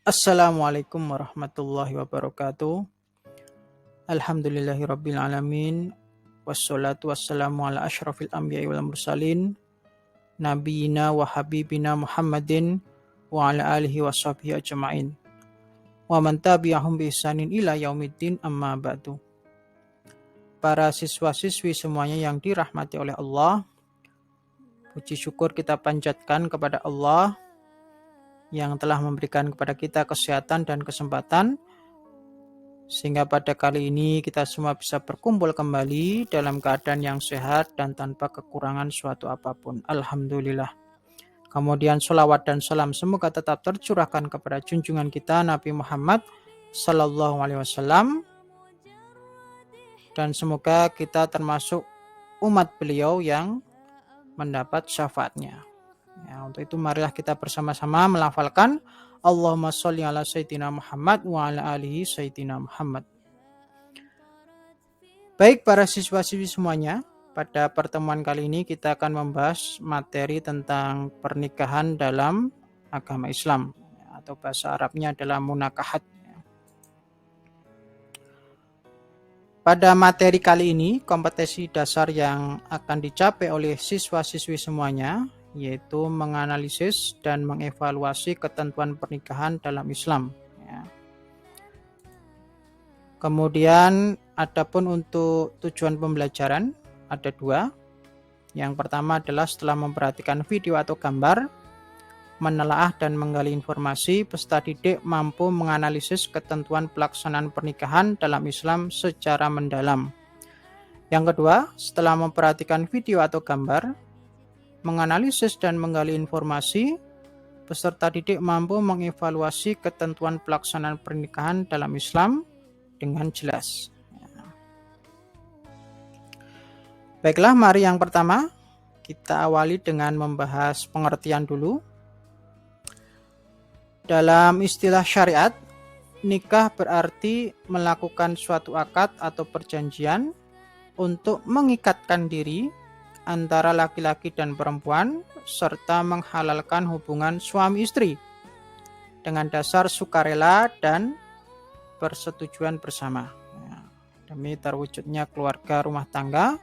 Assalamualaikum warahmatullahi wabarakatuh. Alhamdulillahirabbil alamin. Wassalatu wassalamu ala asyrafil anbiya'i wal mursalin nabiyina wa habibina Muhammadin wa ala alihi washabihi ajma'in. Wa man tabi'ahum bi ihsanin ila yaumiddin amma ba'du. Para siswa-siswi semuanya yang dirahmati oleh Allah, puji syukur kita panjatkan kepada Allah yang telah memberikan kepada kita kesehatan dan kesempatan sehingga pada kali ini kita semua bisa berkumpul kembali dalam keadaan yang sehat dan tanpa kekurangan suatu apapun. Alhamdulillah. Kemudian sholawat dan salam semoga tetap tercurahkan kepada junjungan kita Nabi Muhammad Sallallahu Alaihi Wasallam, dan semoga kita termasuk umat beliau yang mendapat syafaatnya. Ya, untuk itu marilah kita bersama-sama melafalkan Allahumma sholli ala Sayyidina Muhammad wa ala alihi Sayyidina Muhammad. Baik para siswa-siswi semuanya, pada pertemuan kali ini kita akan membahas materi tentang pernikahan dalam agama Islam, atau bahasa Arabnya adalah munakahat. Pada materi kali ini, kompetensi dasar yang akan dicapai oleh siswa-siswi semuanya yaitu menganalisis dan mengevaluasi ketentuan pernikahan dalam Islam. Ya. Kemudian adapun untuk tujuan pembelajaran ada dua. Yang pertama adalah setelah memperhatikan video atau gambar, menelaah dan menggali informasi, peserta didik mampu menganalisis ketentuan pelaksanaan pernikahan dalam Islam secara mendalam. Yang kedua, setelah memperhatikan video atau gambar, menganalisis dan menggali informasi, peserta didik mampu mengevaluasi ketentuan pelaksanaan pernikahan dalam Islam dengan jelas. Baiklah, mari yang pertama kita awali dengan membahas pengertian dulu. Dalam istilah syariat, nikah berarti melakukan suatu akad atau perjanjian untuk mengikatkan diri antara laki-laki dan perempuan serta menghalalkan hubungan suami istri dengan dasar sukarela dan persetujuan bersama, demi terwujudnya keluarga rumah tangga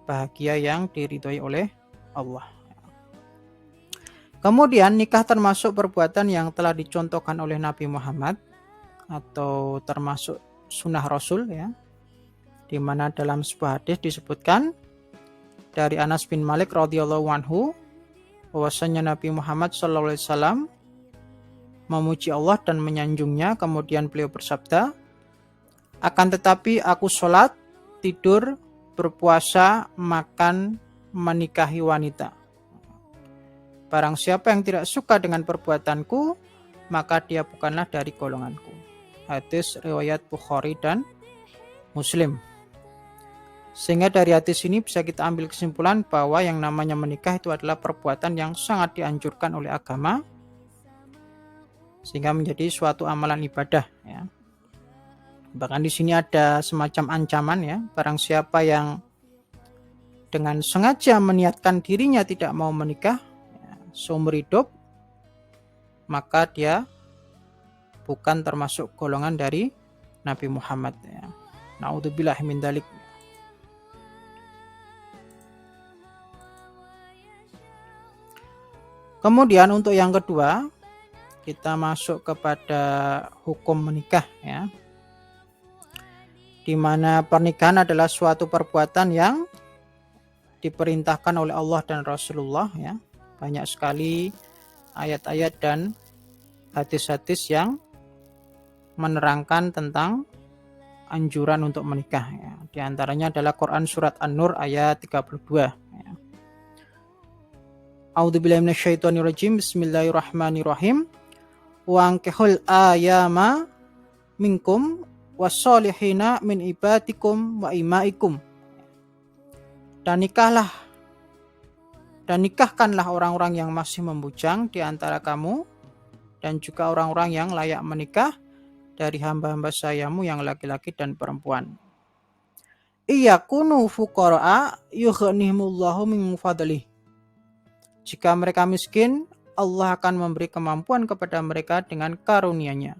bahagia yang diridhoi oleh Allah. Kemudian nikah termasuk perbuatan yang telah dicontohkan oleh Nabi Muhammad atau termasuk sunnah Rasul, ya, di mana dalam sebuah hadis disebutkan dari Anas bin Malik radhiyallahu anhu bahwasanya Nabi Muhammad sallallahu alaihi wasallam memuji Allah dan menyanjungnya, kemudian beliau bersabda, akan tetapi aku sholat, tidur, berpuasa, makan, menikahi wanita. Barang siapa yang tidak suka dengan perbuatanku, maka dia bukanlah dari golonganku. Hadis riwayat Bukhari dan Muslim. Sehingga dari hadis ini bisa kita ambil kesimpulan bahwa yang namanya menikah itu adalah perbuatan yang sangat dianjurkan oleh agama, sehingga menjadi suatu amalan ibadah, ya. Bahkan di sini ada semacam ancaman, ya, barang siapa yang dengan sengaja meniatkan dirinya tidak mau menikah, ya, seumur hidup, maka dia bukan termasuk golongan dari Nabi Muhammad, ya. Naudzubillah min dzalik. Kemudian untuk yang kedua, kita masuk kepada hukum menikah, ya. Di mana pernikahan adalah suatu perbuatan yang diperintahkan oleh Allah dan Rasulullah, ya. Banyak sekali ayat-ayat dan hadis-hadis yang menerangkan tentang anjuran untuk menikah, ya. Di antaranya adalah Quran surat An-Nur ayat 32. A'udzubillahi minasyaitonirrajim. Bismillahirrahmanirrahim. Wa ankihul ayama minkum wassolihina min ibadikum wa imaikum. Dan nikahkanlah orang-orang yang masih membujang di antara kamu dan juga orang-orang yang layak menikah dari hamba-hamba sayamu yang laki-laki dan perempuan. Iyakunu fuqara'a yughnihimullahu min fadlih. Jika mereka miskin, Allah akan memberi kemampuan kepada mereka dengan karunia-Nya.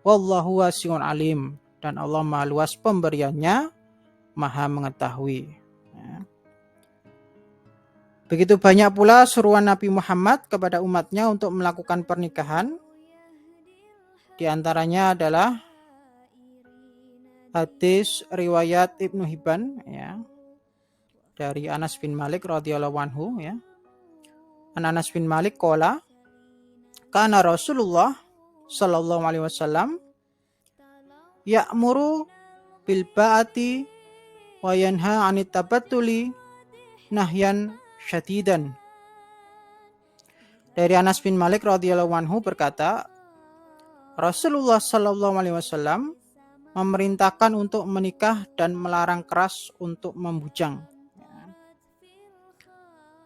Wallahu wasi'un alim, dan Allah Maha luas pemberiannya, Maha mengetahui. Ya. Begitu banyak pula seruan Nabi Muhammad kepada umatnya untuk melakukan pernikahan. Di antaranya adalah hadis riwayat Ibnu Hibban, ya, dari Anas bin Malik radhiyallahu anhu, ya. Anas bin Malik qala kana Rasulullah sallallahu alaihi wasallam ya'muru bil ba'ati wa yanha 'anit tabattuli nahyan syadidan. Dari Anas bin Malik radhiyallahu anhu berkata, Rasulullah sallallahu alaihi wasallam memerintahkan untuk menikah dan melarang keras untuk membujang.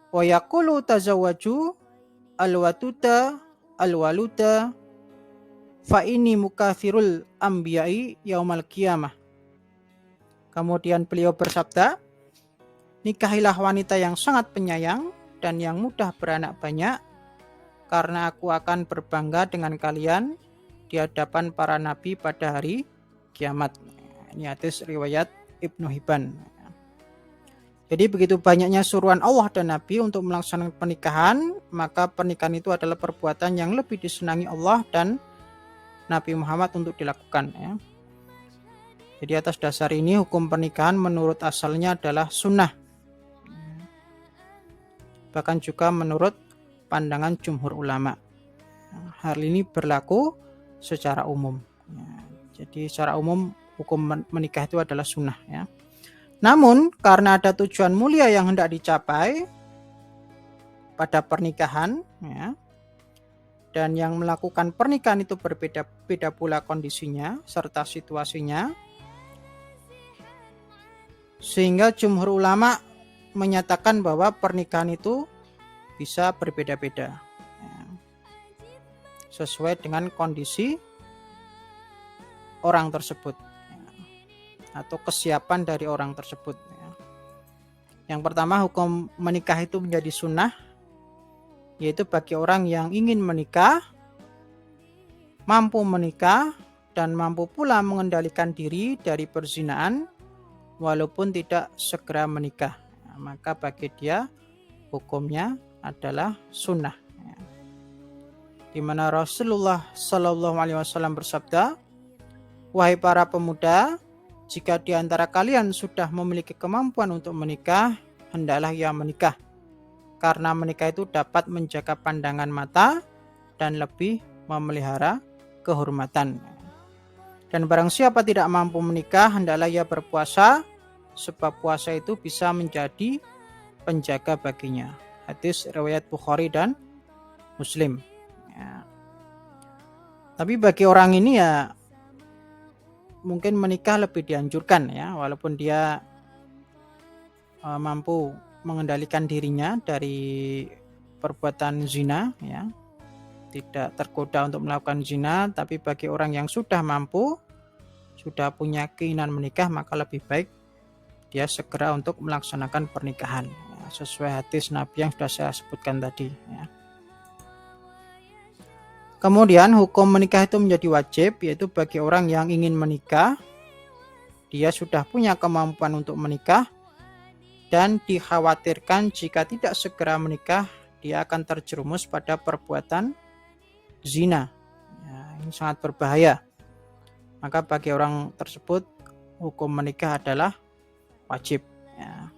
Wa yaqulu tazawwaju alwatuta alwaluta fa inni mukathirul anbiya'i yaumal qiyamah. Kemudian beliau bersabda, nikahilah wanita yang sangat penyayang dan yang mudah beranak banyak, karena aku akan berbangga dengan kalian di hadapan para nabi pada hari kiamat. Ini hadis riwayat Ibnu Hibban. Jadi begitu banyaknya suruhan Allah dan Nabi untuk melaksanakan pernikahan, maka pernikahan itu adalah perbuatan yang lebih disenangi Allah dan Nabi Muhammad untuk dilakukan. Ya. Jadi atas dasar ini hukum pernikahan menurut asalnya adalah sunnah. Bahkan juga menurut pandangan jumhur ulama. Hal ini berlaku secara umum. Ya. Jadi secara umum hukum menikah itu adalah sunnah. Ya. Namun karena ada tujuan mulia yang hendak dicapai pada pernikahan, ya, dan yang melakukan pernikahan itu berbeda-beda pula kondisinya serta situasinya, sehingga jumhur ulama menyatakan bahwa pernikahan itu bisa berbeda-beda, ya, sesuai dengan kondisi orang tersebut atau kesiapan dari orang tersebut. Yang pertama, hukum menikah itu menjadi sunnah, yaitu bagi orang yang ingin menikah, mampu menikah, dan mampu pula mengendalikan diri dari perzinaan walaupun tidak segera menikah. Maka bagi dia hukumnya adalah sunnah. Di mana Rasulullah Shallallahu Alaihi Wasallam bersabda, wahai para pemuda, jika di antara kalian sudah memiliki kemampuan untuk menikah, hendaklah ia menikah. Karena menikah itu dapat menjaga pandangan mata dan lebih memelihara kehormatan. Dan barang siapa tidak mampu menikah, hendaklah ia berpuasa, sebab puasa itu bisa menjadi penjaga baginya. Hadis riwayat Bukhari dan Muslim. Ya. Tapi bagi orang ini ya mungkin menikah lebih dianjurkan, ya, walaupun dia mampu mengendalikan dirinya dari perbuatan zina, ya, tidak tergoda untuk melakukan zina. Tapi bagi orang yang sudah mampu, sudah punya keinginan menikah, maka lebih baik dia segera untuk melaksanakan pernikahan, ya, sesuai hadis Nabi yang sudah saya sebutkan tadi, ya. Kemudian hukum menikah itu menjadi wajib, yaitu bagi orang yang ingin menikah, dia sudah punya kemampuan untuk menikah, dan dikhawatirkan jika tidak segera menikah, dia akan terjerumus pada perbuatan zina. Ya, ini sangat berbahaya. Maka bagi orang tersebut, hukum menikah adalah wajib. Ya.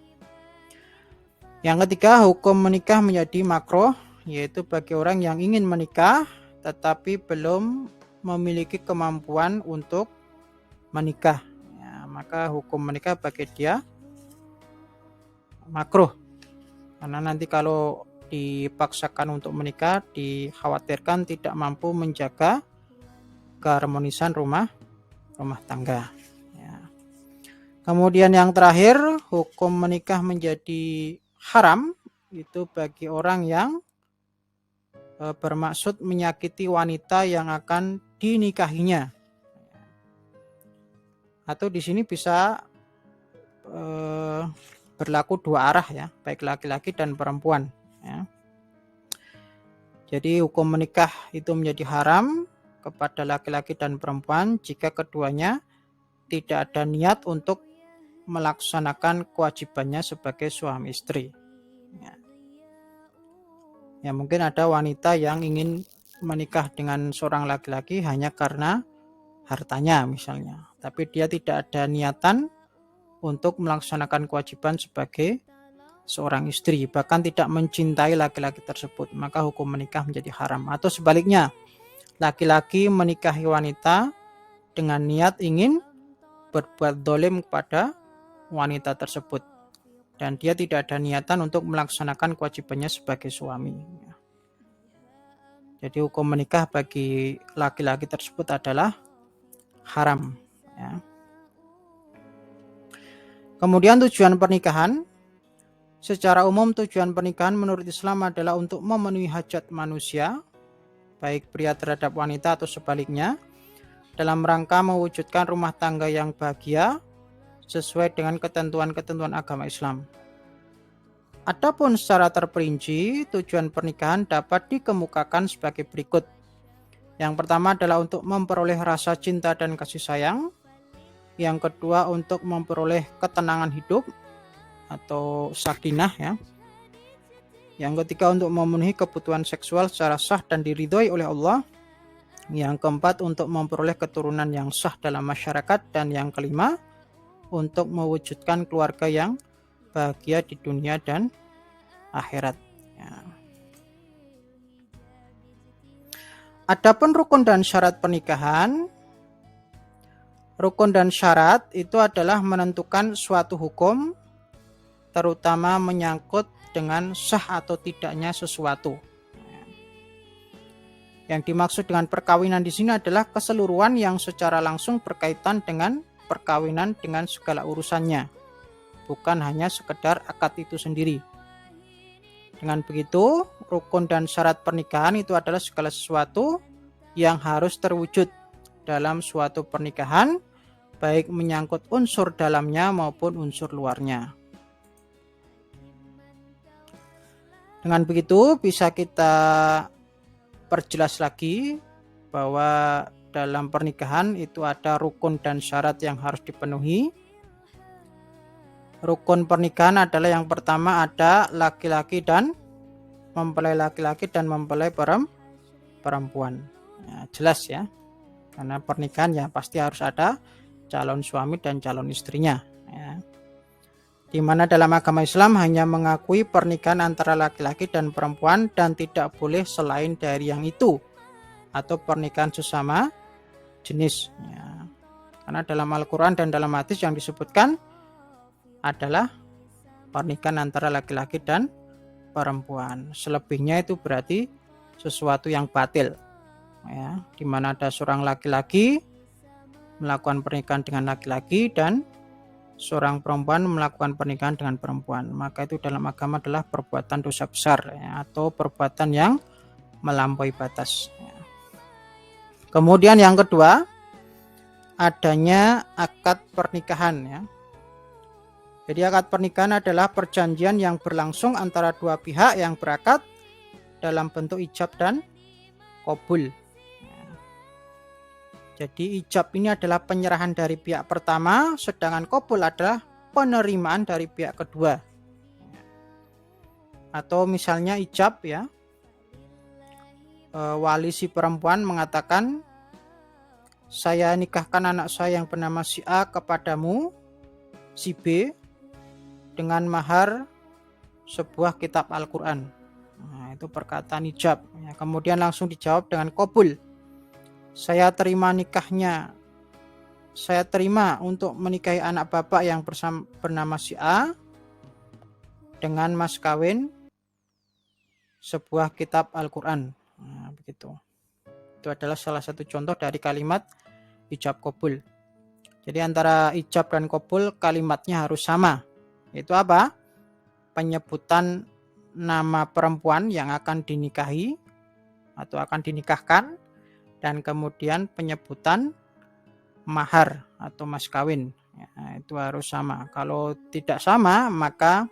Yang ketiga, hukum menikah menjadi makruh, yaitu bagi orang yang ingin menikah, tetapi belum memiliki kemampuan untuk menikah, ya, maka hukum menikah bagi dia makruh, karena nanti kalau dipaksakan untuk menikah dikhawatirkan tidak mampu menjaga keharmonisan rumah tangga, ya. Kemudian yang terakhir, hukum menikah menjadi haram itu bagi orang yang bermaksud menyakiti wanita yang akan dinikahinya. Atau di sini bisa berlaku dua arah, ya, baik laki-laki dan perempuan, ya. Jadi hukum menikah itu menjadi haram kepada laki-laki dan perempuan jika keduanya tidak ada niat untuk melaksanakan kewajibannya sebagai suami istri. Ya, mungkin ada wanita yang ingin menikah dengan seorang laki-laki hanya karena hartanya misalnya, tapi dia tidak ada niatan untuk melaksanakan kewajiban sebagai seorang istri, bahkan tidak mencintai laki-laki tersebut, maka hukum menikah menjadi haram. Atau sebaliknya, laki-laki menikahi wanita dengan niat ingin berbuat dolim kepada wanita tersebut, dan dia tidak ada niatan untuk melaksanakan kewajibannya sebagai suami. Jadi hukum menikah bagi laki-laki tersebut adalah haram. Ya. Kemudian tujuan pernikahan. Secara umum tujuan pernikahan menurut Islam adalah untuk memenuhi hajat manusia, baik pria terhadap wanita atau sebaliknya, dalam rangka mewujudkan rumah tangga yang bahagia sesuai dengan ketentuan-ketentuan agama Islam. Adapun secara terperinci, tujuan pernikahan dapat dikemukakan sebagai berikut. Yang pertama adalah untuk memperoleh rasa cinta dan kasih sayang. Yang kedua untuk memperoleh ketenangan hidup atau sakinah ya. Yang ketiga untuk memenuhi kebutuhan seksual secara sah dan diridhoi oleh Allah. Yang keempat untuk memperoleh keturunan yang sah dalam masyarakat. Dan yang kelima untuk mewujudkan keluarga yang bahagia di dunia dan akhirat ya. Adapun rukun dan syarat pernikahan. Rukun dan syarat itu adalah menentukan suatu hukum, terutama menyangkut dengan sah atau tidaknya sesuatu. Yang dimaksud dengan perkawinan di sini adalah keseluruhan yang secara langsung berkaitan dengan perkawinan dengan segala urusannya, bukan hanya sekedar akad itu sendiri. Dengan begitu, rukun dan syarat pernikahan itu adalah segala sesuatu yang harus terwujud dalam suatu pernikahan, baik menyangkut unsur dalamnya maupun unsur luarnya. Dengan begitu bisa kita perjelas lagi bahwa dalam pernikahan itu ada rukun dan syarat yang harus dipenuhi. Rukun pernikahan adalah yang pertama ada laki-laki dan mempelai laki-laki dan mempelai perempuan. Ya, jelas ya, karena pernikahan ya pasti harus ada calon suami dan calon istrinya. Ya. Di mana dalam agama Islam hanya mengakui pernikahan antara laki-laki dan perempuan dan tidak boleh selain dari yang itu, atau pernikahan sesama jenis ya. Karena dalam Al-Quran dan dalam hadis yang disebutkan adalah pernikahan antara laki-laki dan perempuan. Selebihnya itu berarti sesuatu yang batil ya, di mana ada seorang laki-laki melakukan pernikahan dengan laki-laki dan seorang perempuan melakukan pernikahan dengan perempuan, maka itu dalam agama adalah perbuatan dosa besar ya, atau perbuatan yang melampaui batas ya. Kemudian yang kedua, adanya akad pernikahan ya. Jadi akad pernikahan adalah perjanjian yang berlangsung antara dua pihak yang berakad dalam bentuk ijab dan qabul. Jadi ijab ini adalah penyerahan dari pihak pertama, sedangkan qabul adalah penerimaan dari pihak kedua. Atau misalnya ijab ya, wali si perempuan mengatakan, saya nikahkan anak saya yang bernama si A kepadamu, si B, dengan mahar sebuah kitab Al-Quran. Nah, itu perkataan ijab. Ya, kemudian langsung dijawab dengan qabul. Saya terima nikahnya. Saya terima untuk menikahi anak bapak yang bernama si A dengan mas kawin sebuah kitab Al-Quran. Nah, begitu. Itu adalah salah satu contoh dari kalimat ijab qabul. Jadi antara ijab dan qabul kalimatnya harus sama. Itu apa? Penyebutan nama perempuan yang akan dinikahi atau akan dinikahkan, dan kemudian penyebutan mahar atau mas kawin ya, itu harus sama. Kalau tidak sama maka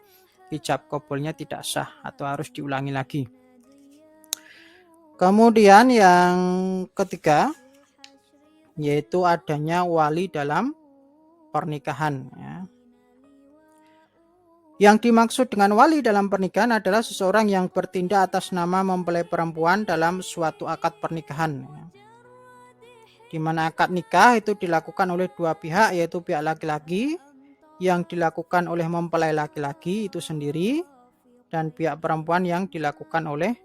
ijab qabulnya tidak sah atau harus diulangi lagi. Kemudian yang ketiga, yaitu adanya wali dalam pernikahan. Ya. Yang dimaksud dengan wali dalam pernikahan adalah seseorang yang bertindak atas nama mempelai perempuan dalam suatu akad pernikahan. Ya. Di mana akad nikah itu dilakukan oleh dua pihak, yaitu pihak laki-laki yang dilakukan oleh mempelai laki-laki itu sendiri, dan pihak perempuan yang dilakukan oleh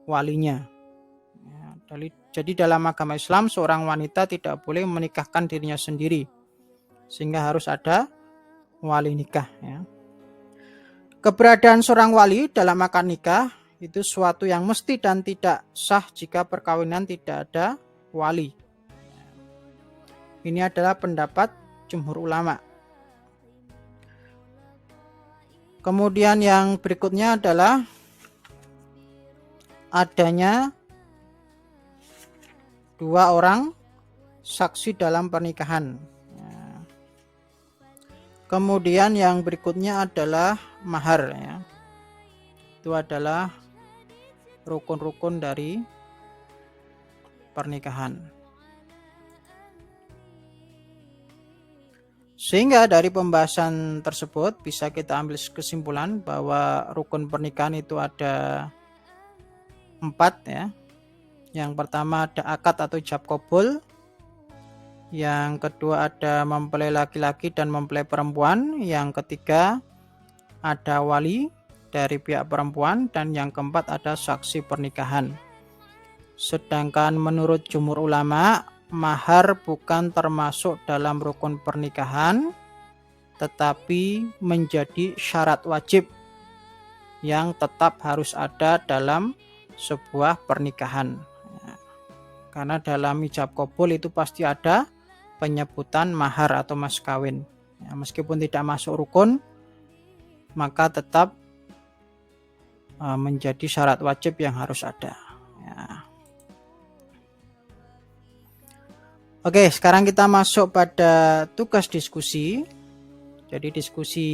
walinya. Ya, jadi dalam agama Islam seorang wanita tidak boleh menikahkan dirinya sendiri, sehingga harus ada wali nikah. Ya. Keberadaan seorang wali dalam akad nikah itu suatu yang mesti dan tidak sah jika perkawinan tidak ada wali. Ini adalah pendapat jumhur ulama. Kemudian yang berikutnya adalah adanya dua orang saksi dalam pernikahan. Kemudian yang berikutnya adalah mahar. Ya. Itu adalah rukun-rukun dari pernikahan. Sehingga dari pembahasan tersebut bisa kita ambil kesimpulan bahwa rukun pernikahan itu ada 4 ya. Yang pertama ada akad atau ijab kabul. Yang kedua ada mempelai laki-laki dan mempelai perempuan. Yang ketiga ada wali dari pihak perempuan. Dan yang keempat ada saksi pernikahan. Sedangkan menurut jumhur ulama, mahar bukan termasuk dalam rukun pernikahan, tetapi menjadi syarat wajib yang tetap harus ada dalam sebuah pernikahan. Karena dalam ijab kabul itu pasti ada penyebutan mahar atau mas kawin. Ya, meskipun tidak masuk rukun, maka tetap menjadi syarat wajib yang harus ada. Ya. Oke, sekarang kita masuk pada tugas diskusi. Jadi diskusi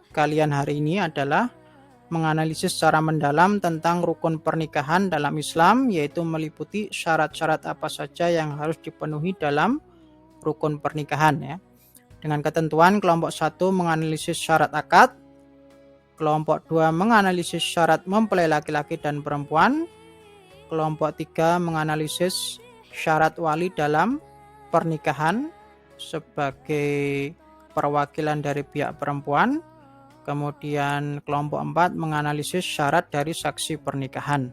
kalian hari ini adalah menganalisis secara mendalam tentang rukun pernikahan dalam Islam, yaitu meliputi syarat-syarat apa saja yang harus dipenuhi dalam rukun pernikahan ya. Dengan ketentuan kelompok 1 menganalisis syarat akad, kelompok 2 menganalisis syarat mempelai laki-laki dan perempuan, kelompok 3 menganalisis syarat wali dalam pernikahan sebagai perwakilan dari pihak perempuan, kemudian kelompok 4 menganalisis syarat dari saksi pernikahan.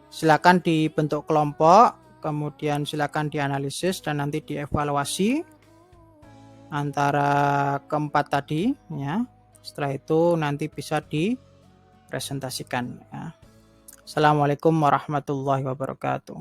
Silakan dibentuk kelompok, kemudian silakan dianalisis dan nanti dievaluasi antara keempat tadi ya. Setelah itu nanti bisa dipresentasikan ya. Assalamualaikum warahmatullahi wabarakatuh.